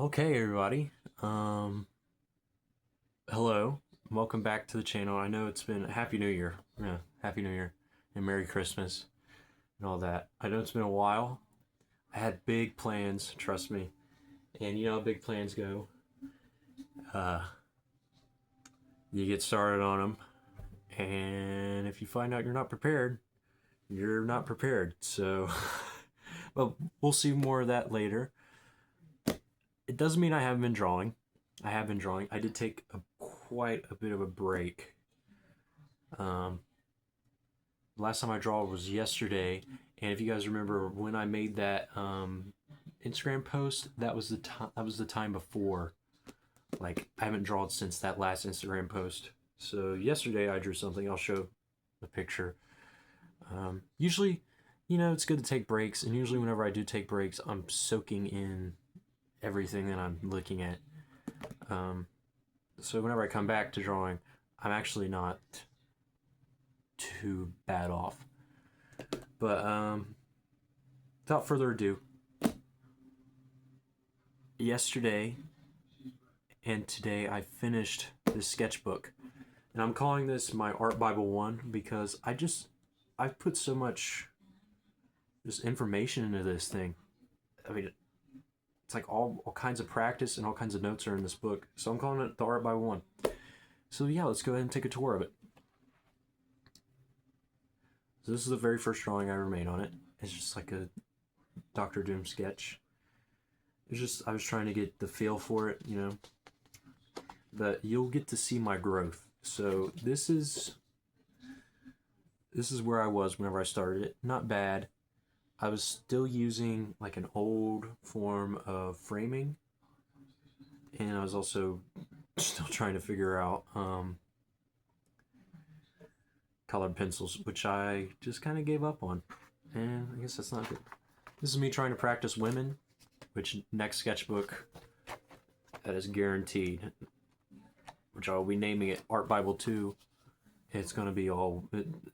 Okay, everybody. Hello. Welcome back to the channel. I know it's been Happy New Year. Yeah, Happy New Year and Merry Christmas and all that. I know it's been a while. I had big plans, trust me. And you know how big plans go. Uh, you get started on them, and if you find out you're not prepared, you're not prepared. So, but we'll see more of that later. It doesn't mean I haven't been drawing. I have been drawing. I did take quite a bit of a break. Um, last time I draw was yesterday, and if you guys remember when I made that Instagram post, that was the time. That was the time before. Like I haven't drawn since that last Instagram post. So yesterday I drew something. I'll show the picture. Usually, it's good to take breaks, and usually whenever I do take breaks, I'm soaking in everything that I'm looking at. So whenever I come back to drawing, I'm actually not too bad off. But without further ado, yesterday and today I finished this sketchbook. And I'm calling this my Art Bible 1 because I've put so much just information into this thing. I mean, it's like all kinds of practice and all kinds of notes are in this book. So I'm calling it the Art Bible 1. So yeah, let's go ahead and take a tour of it. So this is the very first drawing I ever made on it. It's just like a Dr. Doom sketch. It's just, I was trying to get the feel for it, but you'll get to see my growth. So this is where I was whenever I started it. Not bad. I was still using like an old form of framing, and I was also still trying to figure out colored pencils, which I just kind of gave up on, and I guess that's not good. This is me trying to practice women, which next sketchbook, that is guaranteed, which I'll be naming it Art Bible 2. It's going to be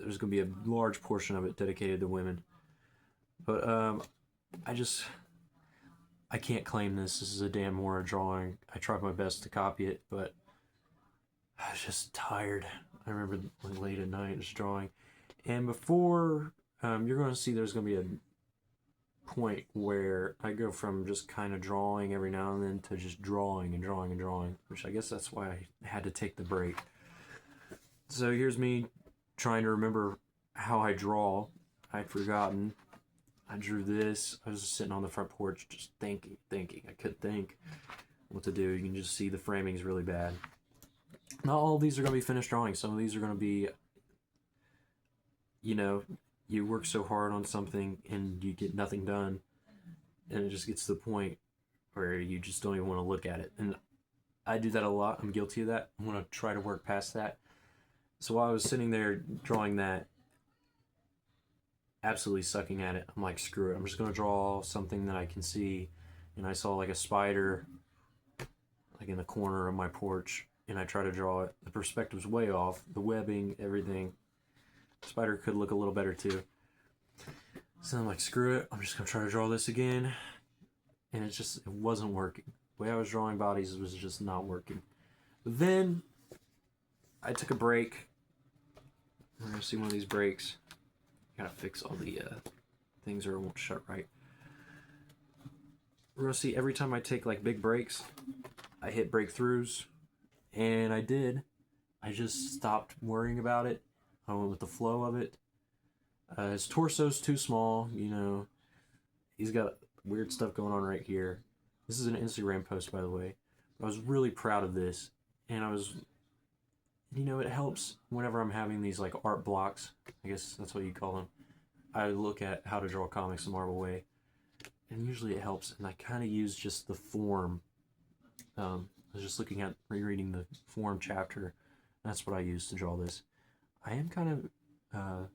there's going to be a large portion of it dedicated to women. But I can't claim this. This is a Dan Mora drawing. I tried my best to copy it, but I was just tired. I remember late at night just drawing. And before, you're going to see there's going to be a point where I go from just kind of drawing every now and then to just drawing and drawing and drawing, which I guess that's why I had to take the break. So here's me trying to remember how I draw. I'd forgotten. I drew this. I was just sitting on the front porch just thinking. I couldn't think what to do. You can just see the framing's really bad. Not all of these are going to be finished drawings. Some of these are going to be, you work so hard on something and you get nothing done, and it just gets to the point where you just don't even want to look at it. And I do that a lot. I'm guilty of that. I'm going to try to work past that. So while I was sitting there drawing that, absolutely sucking at it, I'm like, screw it. I'm just going to draw something that I can see. And I saw like a spider like in the corner of my porch, and I try to draw it. The perspective's way off. The webbing, everything. The spider could look a little better too. So I'm like, screw it. I'm just going to try to draw this again. And it wasn't working. The way I was drawing bodies was just not working. But then I took a break. We're going to see one of these breaks. Gotta fix all the things or it won't shut right. We're gonna see every time I take like big breaks, I hit breakthroughs, and I did. I just stopped worrying about it. I went with the flow of it. His torso's too small, He's got weird stuff going on right here. This is an Instagram post, by the way. I was really proud of this, and it helps whenever I'm having these like art blocks. I guess that's what you call them. I look at how to draw comics the Marvel way, and usually it helps. And I kind of use just the form. I was just looking at rereading the form chapter. That's what I use to draw this. I am kind of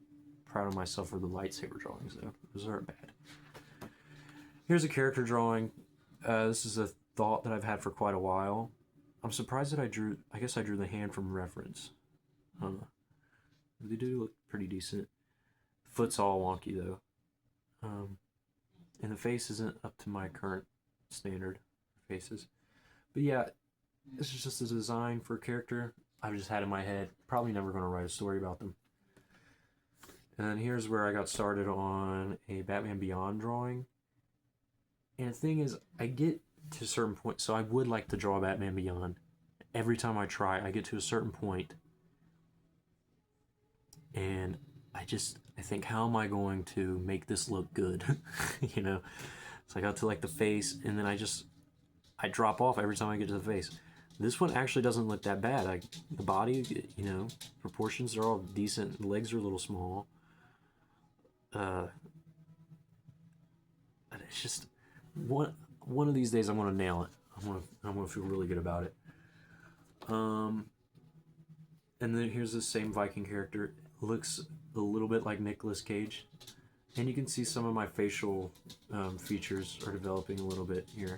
proud of myself for the lightsaber drawings, though. Those aren't bad. Here's a character drawing. This is a thought that I've had for quite a while. I'm surprised that I guess I drew the hand from reference. They do look pretty decent. The foot's all wonky though. And the face isn't up to my current standard faces. But yeah, this is just a design for a character I've just had in my head. Probably never going to write a story about them. And then here's where I got started on a Batman Beyond drawing. And the thing is, I get to a certain point, so I would like to draw Batman Beyond. Every time I try, I get to a certain point, and I think, how am I going to make this look good? You know? So I got to like the face, and then I drop off every time I get to the face. This one actually doesn't look that bad. The body, you know, proportions are all decent. The legs are a little small. It's just one of these days I'm gonna nail it. I'm gonna feel really good about it. And then here's the same Viking character. Looks a little bit like Nicolas Cage, and you can see some of my facial features are developing a little bit here,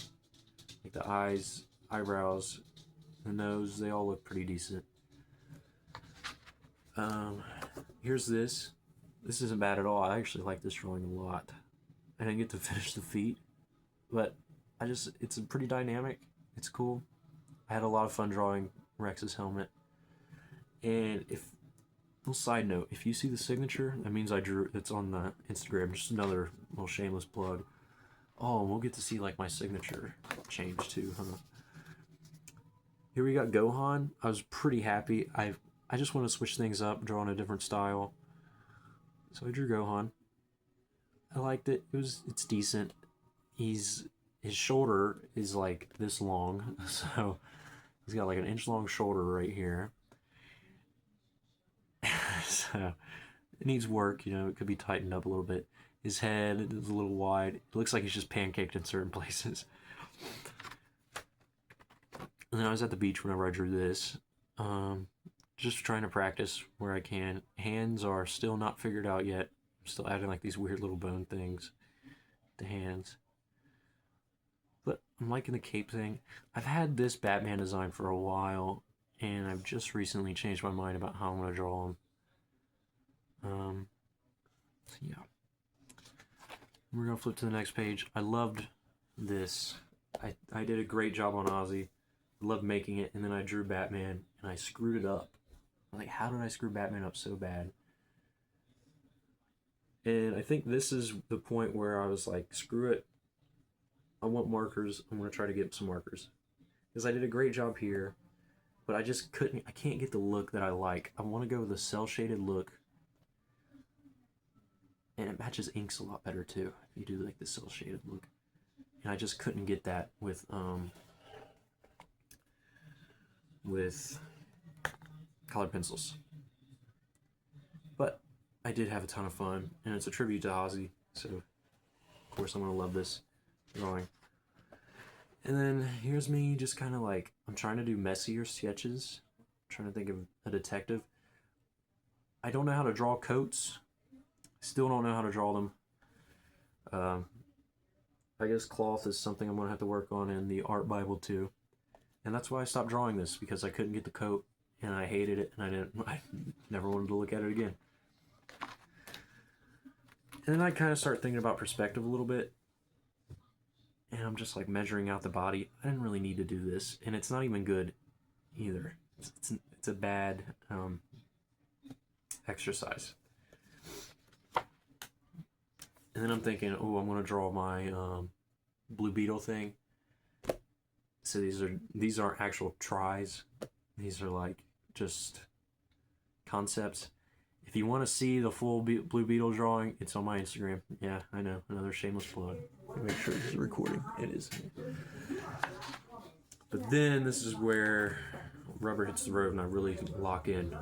like the eyes, eyebrows, the nose. They all look pretty decent. Here's this. This isn't bad at all. I actually like this drawing a lot. I didn't get to finish the feet, but it's pretty dynamic. It's cool. I had a lot of fun drawing Rex's helmet. And little side note, if you see the signature, that means I drew. It's on the Instagram. Just another little shameless plug. Oh, and we'll get to see like my signature change too, huh? Here we got Gohan. I was pretty happy. I just want to switch things up, draw in a different style. So I drew Gohan. I liked it. It's decent. His shoulder is like this long, so he's got like an inch long shoulder right here. So it needs work, you know. It could be tightened up a little bit. His head is a little wide. It looks like he's just pancaked in certain places. And then I was at the beach whenever I drew this. Just trying to practice where I can. Hands are still not figured out yet. I'm still adding like these weird little bone things to hands. But I'm liking the cape thing. I've had this Batman design for a while, and I've just recently changed my mind about how I'm going to draw him. So yeah. We're going to flip to the next page. I loved this. I did a great job on Ozzy. I loved making it, and then I drew Batman, and I screwed it up. Like, how did I screw Batman up so bad? And I think this is the point where I was like, screw it. I want markers. I'm going to try to get some markers. Because I did a great job here, but I can't get the look that I like. I want to go with a cel-shaded look. And it matches inks a lot better too, if you do like the cel-shaded look. And I just couldn't get that with colored pencils. But I did have a ton of fun, and it's a tribute to Ozzy, so of course I'm going to love this drawing. And then here's me just kind of like, I'm trying to do messier sketches. I'm trying to think of a detective. I don't know how to draw coats. Still don't know how to draw them. I guess cloth is something I'm going to have to work on in the art Bible too. And that's why I stopped drawing this, because I couldn't get the coat, and I hated it, and I never wanted to look at it again. And then I kind of start thinking about perspective a little bit. And I'm just like measuring out the body. I didn't really need to do this, and it's not even good either. It's a bad exercise. And then I'm thinking, oh, I'm gonna draw my Blue Beetle thing. So these aren't actual tries. These are like just concepts. If you want to see the full Blue Beetle drawing, it's on my Instagram. Yeah, I know, another shameless plug. Make sure this is recording. It is. But then this is where rubber hits the road and I really lock in.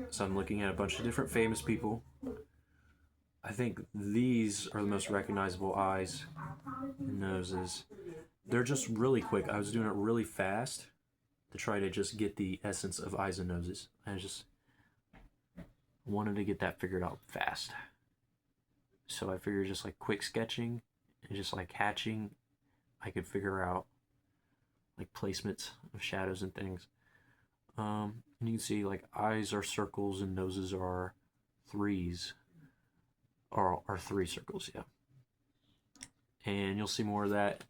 So I'm looking at a bunch of different famous people. I think these are the most recognizable eyes and noses. They're just really quick. I was doing it really fast to try to just get the essence of eyes and noses. I just wanted to get that figured out fast. So I figured just like quick sketching and just like hatching, I could figure out like placements of shadows and things. And you can see like eyes are circles and noses are threes. Or 3 circles, yeah. And you'll see more of that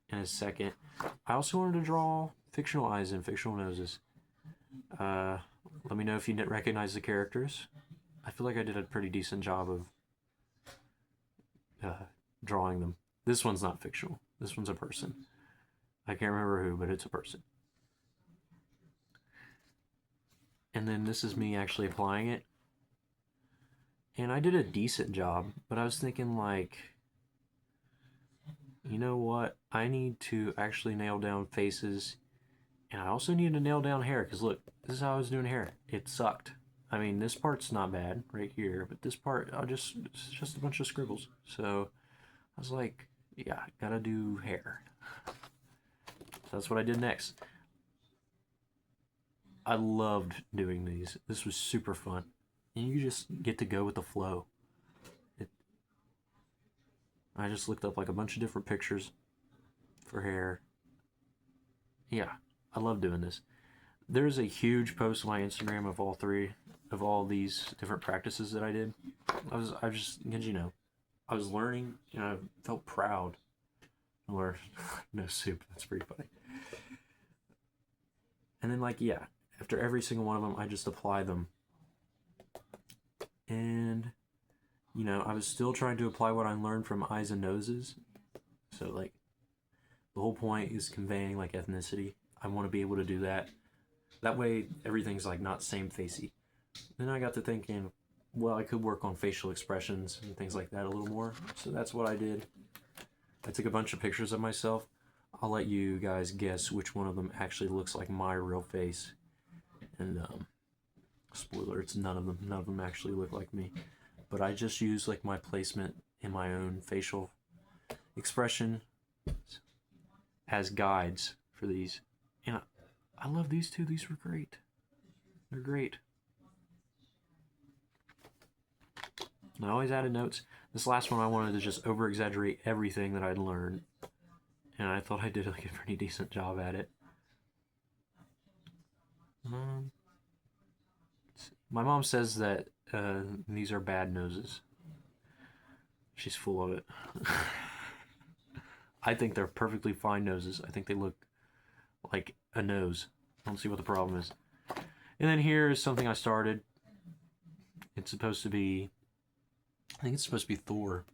in a second. I also wanted to draw fictional eyes and fictional noses. Let me know if you didn't recognize the characters. I feel like I did a pretty decent job of drawing them. This one's not fictional. This one's a person. I can't remember who, but it's a person. And then this is me actually applying it. And I did a decent job, but I was thinking like, you know what? I need to actually nail down faces, and I also need to nail down hair, because look, this is how I was doing hair. It sucked. I mean, this part's not bad right here, but this part, it's just a bunch of scribbles. So I was like, yeah, gotta do hair. So that's what I did next. I loved doing these. This was super fun. And you just get to go with the flow. I just looked up like a bunch of different pictures for hair. Yeah, I love doing this. There's a huge post on my Instagram of all these different practices that I did. I just, you know, I was learning and I felt proud. Or no soup, that's pretty funny. And then like, yeah, after every single one of them, I just apply them. And, you know, I was still trying to apply what I learned from eyes and noses. So like, the whole point is conveying like ethnicity. I want to be able to do that. That way, everything's like not same facey. Then I got to thinking, well, I could work on facial expressions and things like that a little more. So that's what I did. I took a bunch of pictures of myself. I'll let you guys guess which one of them actually looks like my real face. And spoiler, it's none of them. None of them actually look like me. But I just use like my placement in my own facial expression as guides for these. And I love these two. These were great. They're great. And I always added notes. This last one I wanted to just over exaggerate everything that I'd learned. And I thought I did like a pretty decent job at it. My mom says that these are bad noses. She's full of it. I think they're perfectly fine noses. I think they look like a nose. I don't see what the problem is. And then here is something I started. It's supposed to be, I think it's supposed to be Thor.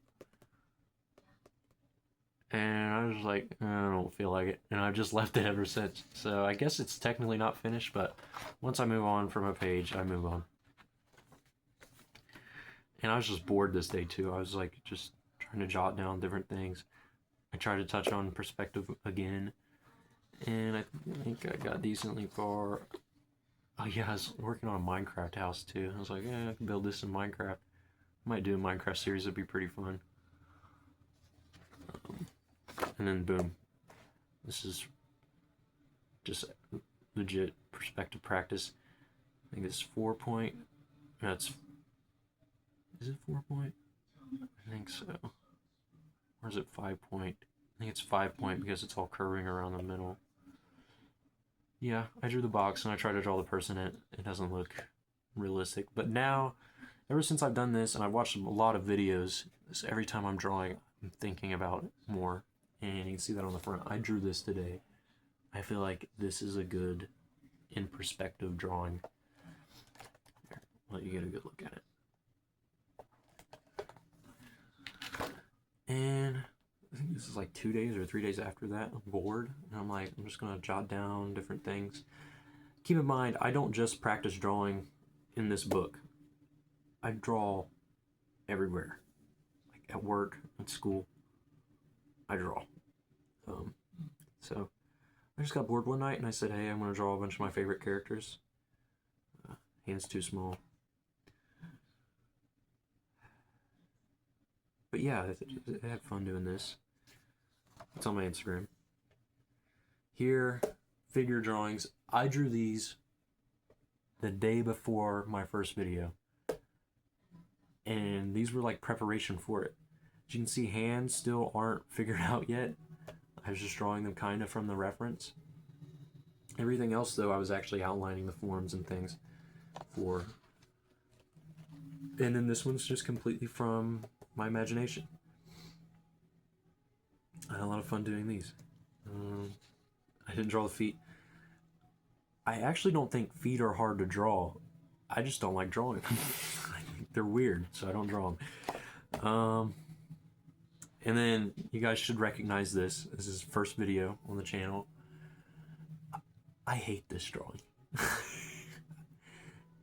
And I was like, I don't feel like it. And I've just left it ever since. So I guess it's technically not finished, but once I move on from a page, I move on. And I was just bored this day too. I was like just trying to jot down different things. I tried to touch on perspective again. And I think I got decently far. Oh yeah, I was working on a Minecraft house too. I was like, yeah, I can build this in Minecraft. I might do a Minecraft series, it'd be pretty fun. And then boom. This is just legit perspective practice. I think it's 4 point. That's, is it 4 point? I think so. Or is it 5 point? I think it's 5 point because it's all curving around the middle. Yeah, I drew the box and I tried to draw the person in it. It doesn't look realistic. But now, ever since I've done this and I've watched a lot of videos, so every time I'm drawing, I'm thinking about it more. And you can see that on the front. I drew this today. I feel like this is a good in perspective drawing. Here, I'll let you get a good look at it. And I think this is like 2 days or 3 days after that. I'm bored. And I'm like, I'm just going to jot down different things. Keep in mind, I don't just practice drawing in this book. I draw everywhere. Like at work, at school. I draw. So I just got bored one night and I said, hey, I'm going to draw a bunch of my favorite characters. Hands too small. But yeah, I had fun doing this. It's on my Instagram. Here, figure drawings. I drew these the day before my first video. And these were like preparation for it. As you can see, hands still aren't figured out yet. I was just drawing them kind of from the reference. Everything else, though, I was actually outlining the forms and things for. And then this one's just completely from my imagination. I had a lot of fun doing these. I didn't draw the feet. I actually don't think feet are hard to draw. I just don't like drawing them. I think they're weird, so I don't draw them. And then you guys should recognize this. This is the first video on the channel. I hate this drawing.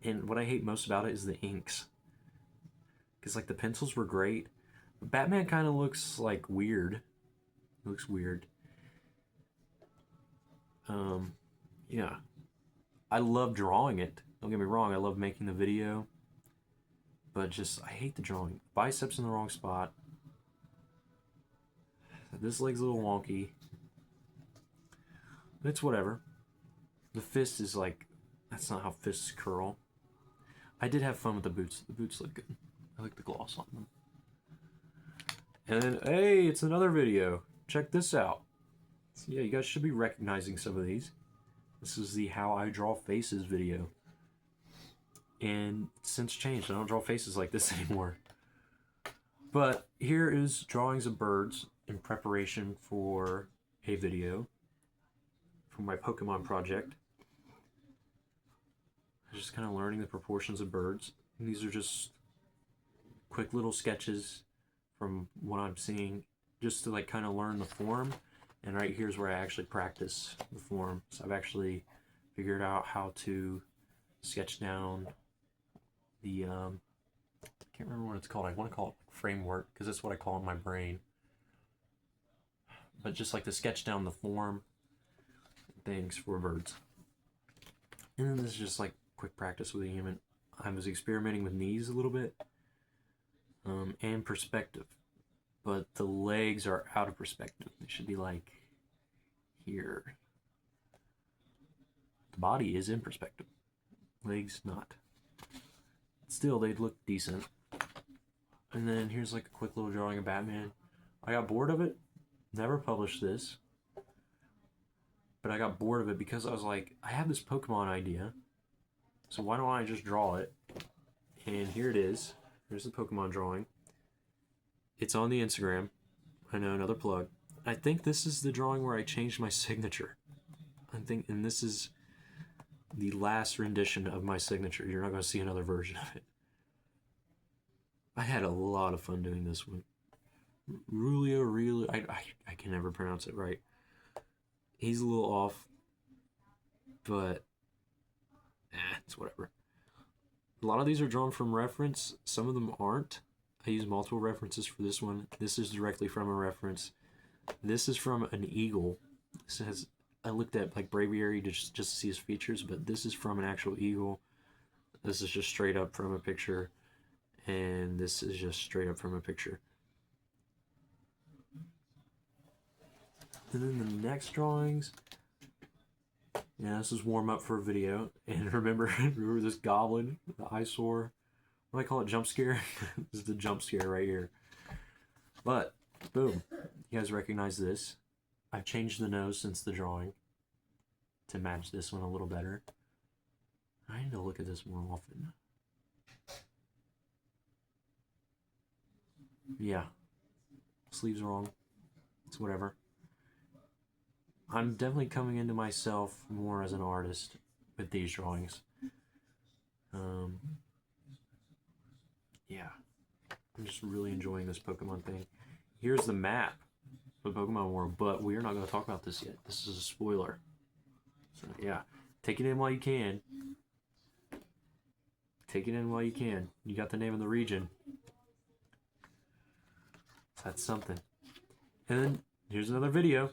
And what I hate most about it is the inks. Because like the pencils were great. Batman kind of looks like weird. It looks weird. Yeah. I love drawing it. Don't get me wrong, I love making the video. But just, I hate the drawing. Biceps in the wrong spot. This leg's a little wonky. But it's whatever. The fist is like, that's not how fists curl. I did have fun with the boots. The boots look good. I like the gloss on them. And then, hey, it's another video. Check this out. So yeah, you guys should be recognizing some of these. This is the How I Draw Faces video. And since changed, I don't draw faces like this anymore. But here is drawings of birds in preparation for a video for my Pokemon project. I'm just kind of learning the proportions of birds. And these are just quick little sketches from what I'm seeing, just to like kind of learn the form. And right here's where I actually practice the form. So I've actually figured out how to sketch down the I can't remember what it's called. I want to call it framework because that's what I call it in my brain. But just like to sketch down the form things for birds. And then this is just like quick practice with a human. I was experimenting with knees a little bit and perspective, but the legs are out of perspective. They should be like here. The body is in perspective, legs not. Still, they'd look decent. And then here's like a quick little drawing of Batman. I got bored of it, never published this, but I got bored of it because I was like, I have this Pokemon idea, so why don't I just draw it? And here it is. Here's the Pokemon drawing. It's on the Instagram. I know, another plug. I think this is the drawing where I changed my signature. And this is the last rendition of my signature. You're not going to see another version of it. I had a lot of fun doing this one. Rulio, I can never pronounce it right. He's a little off, but it's whatever. A lot of these are drawn from reference. Some of them aren't. I use multiple references for this one. This is directly from a reference. This is from an eagle. This has, I looked at like Braviary just to see his features, but this is from an actual eagle. This is just straight up from a picture, and this is just straight up from a picture. And then the next drawings. Yeah, this is warm up for a video. And remember this goblin, the eyesore. What do I call it? Jump scare? This is the jump scare right here. But, boom. You guys recognize this. I've changed the nose since the drawing to match this one a little better. I need to look at this more often. Yeah. Sleeves wrong. It's whatever. I'm definitely coming into myself more as an artist with these drawings. Yeah. I'm just really enjoying this Pokemon thing. Here's the map of the Pokemon world, but we're not going to talk about this yet. This is a spoiler. So, yeah. Take it in while you can. Take it in while you can. You got the name of the region. So that's something. And then, here's another video.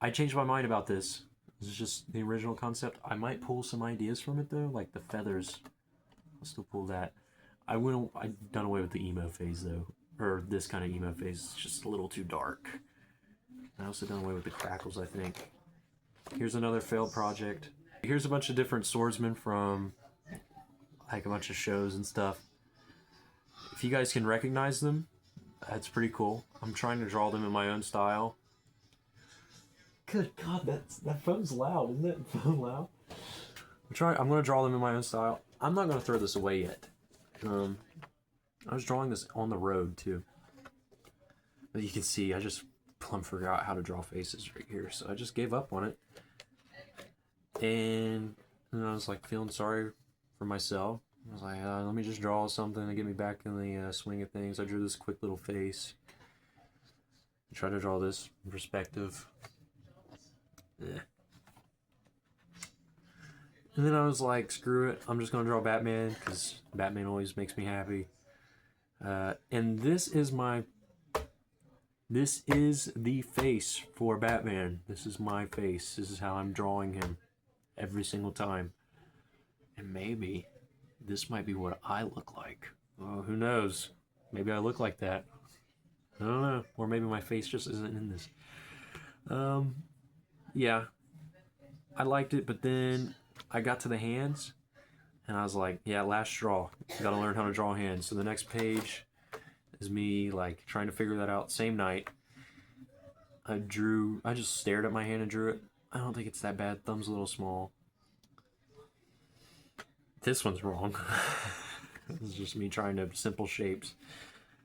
I changed my mind about this. This is just the original concept. I might pull some ideas from it though, like the feathers. I'll still pull that. I've done away with the emo phase though, or this kind of emo phase. It's just a little too dark. I also done away with the crackles, I think. Here's another failed project. Here's a bunch of different swordsmen from like a bunch of shows and stuff. If you guys can recognize them, that's pretty cool. I'm trying to draw them in my own style. Good God, that phone's loud, isn't it? Phone loud? I'm going to draw them in my own style. I'm not going to throw this away yet. I was drawing this on the road too. But you can see I just plumb forgot how to draw faces right here, so I just gave up on it. And I was like feeling sorry for myself. I was like, let me just draw something to get me back in the swing of things. I drew this quick little face. I tried to draw this in perspective. Yeah. And then I was like, screw it, I'm just gonna draw Batman, because Batman always makes me happy. And this is the face for Batman. This is my face. This is how I'm drawing him every single time. And maybe this might be what I look like. Oh, who knows? Maybe I look like that. I don't know. Or maybe my face just isn't in this. Yeah. I liked it, but then I got to the hands, and I was like, yeah, last straw. You gotta learn how to draw hands. So the next page is me, like, trying to figure that out. Same night. I just stared at my hand and drew it. I don't think it's that bad. Thumb's a little small. This one's wrong. This is just me trying to simple shapes.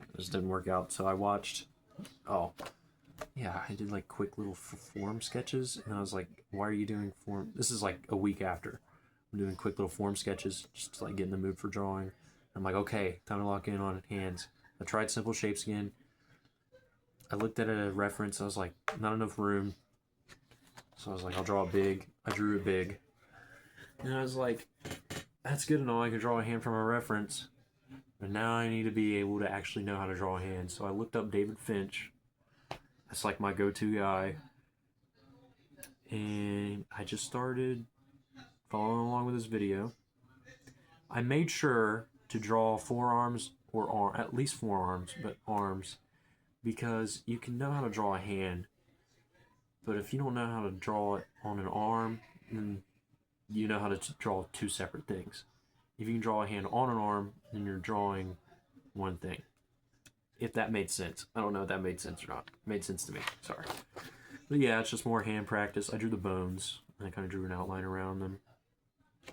It just didn't work out. So I watched, oh, yeah, I did like quick little form sketches. And I was like, why are you doing form? This is like a week after. I'm doing quick little form sketches just to like get in the mood for drawing. I'm like, okay, time to lock in on hands. I tried simple shapes again. I looked at a reference. I was like, not enough room. So I was like, I'll draw it big. I drew it big. And I was like, that's good and all. I can draw a hand from a reference. But now I need to be able to actually know how to draw a hand. So I looked up David Finch. That's like my go-to guy. And I just started following along with this video. I made sure to draw forearms or at least forearms, but arms, because you can know how to draw a hand. But if you don't know how to draw it on an arm, then you know how to draw two separate things. If you can draw a hand on an arm, then you're drawing one thing. If that made sense. I don't know if that made sense or not. It made sense to me. Sorry. But yeah, it's just more hand practice. I drew the bones, and I kind of drew an outline around them.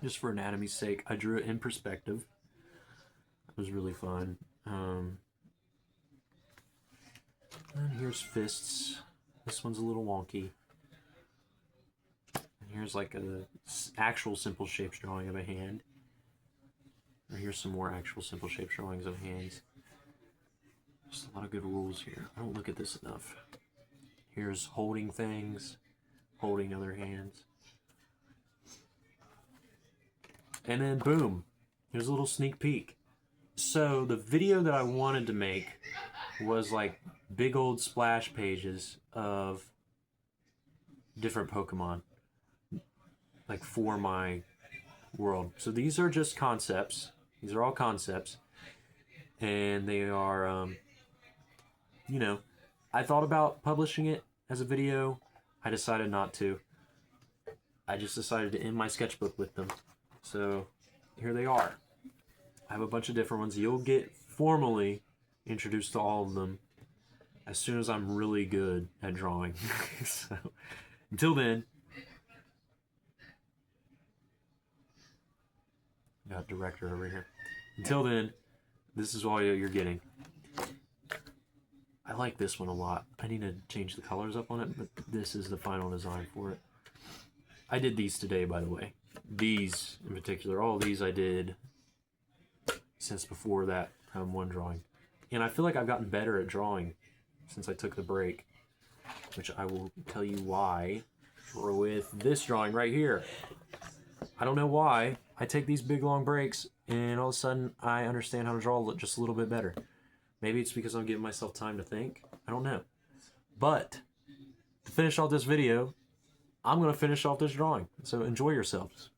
Just for anatomy's sake. I drew it in perspective. It was really fun. And here's fists. This one's a little wonky. And here's like a actual simple shapes drawing of a hand. And here's some more actual simple shapes drawings of hands. Just a lot of good rules here. I don't look at this enough. Here's holding things, holding other hands. And then boom, here's a little sneak peek. So the video that I wanted to make was like big old splash pages of different Pokemon, like for my world. So these are just concepts. These are all concepts. And they are, you know, I thought about publishing it as a video. I decided not to. I just decided to end my sketchbook with them. So here they are. I have a bunch of different ones. You'll get formally introduced to all of them as soon as I'm really good at drawing. So until then, got director over here. Until then, this is all you're getting. I like this one a lot. I need to change the colors up on it, but this is the final design for it. I did these today, by the way. These in particular, all these I did since before that one drawing. And I feel like I've gotten better at drawing since I took the break, which I will tell you why with this drawing right here. I don't know why. I take these big long breaks and all of a sudden I understand how to draw just a little bit better. Maybe it's because I'm giving myself time to think. I don't know. But to finish off this video, I'm going to finish off this drawing. So enjoy yourselves.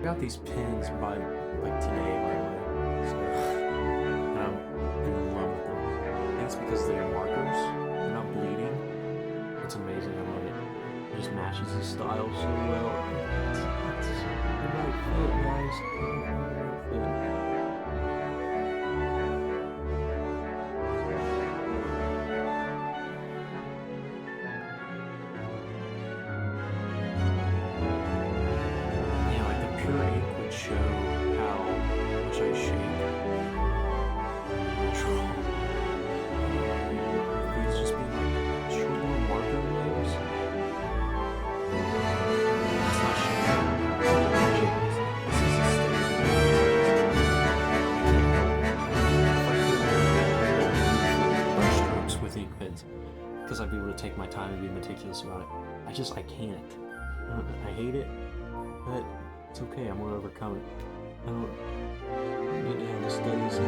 got these pins by like today, by the way. So, and I'm in love with them. I think it's because they're markers. They're not bleeding. It's amazing. I love it. It just matches the style so well. It's the right fit, guys. The right fit. Pure ink would show how much I shake and draw. These just being like short little marker waves. It's not shaking. This is a brush strokes with ink pens because I'd be able to take my time and be meticulous about it. I can't. I hate it, but it's okay, I'm gonna overcome it. I don't need to have the studies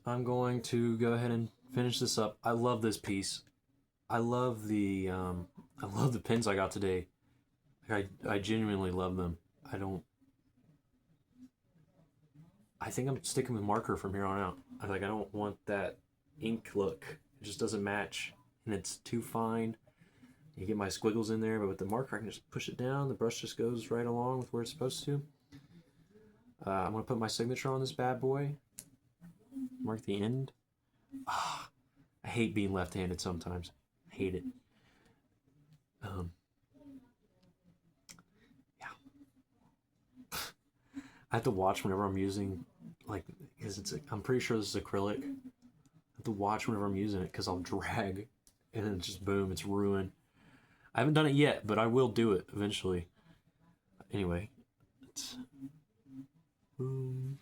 I'm going to go ahead and finish this up. I love this piece. I love the pins I got today. I genuinely love them. I think I'm sticking with marker from here on out. I don't want that ink look. It just doesn't match, and it's too fine. You get my squiggles in there, but with the marker I can just push it down. The brush just goes right along with where it's supposed to. I'm gonna put my signature on this bad boy. Mark the end. I hate being left-handed sometimes. I hate it. Yeah. I have to watch whenever I'm using, because I'm pretty sure this is acrylic. I have to watch whenever I'm using it because I'll drag and then just boom, it's ruined. I haven't done it yet, but I will do it eventually. Anyway, it's boom.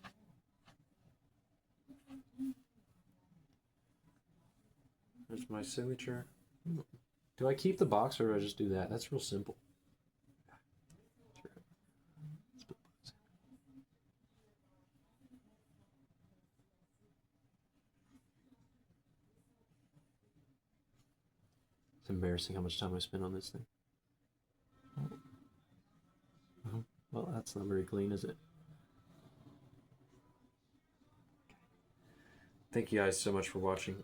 There's my signature. Do I keep the box or do I just do that? That's real simple. It's embarrassing how much time I spend on this thing. Well, that's not very clean, is it? Thank you guys so much for watching.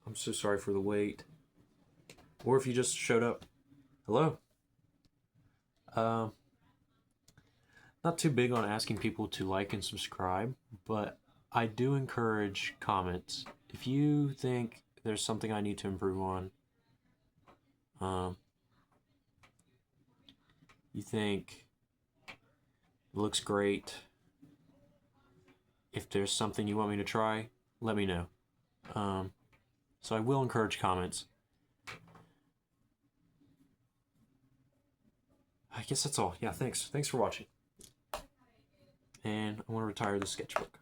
I'm so sorry for the wait. Or if you just showed up. Hello. Um, Not too big on asking people to like and subscribe, but I do encourage comments. If you think there's something I need to improve on, um, you think it looks great, if there's something you want me to try, let me know. So I will encourage comments. I guess that's all. Yeah, thanks. Thanks for watching. And I want to retire the sketchbook.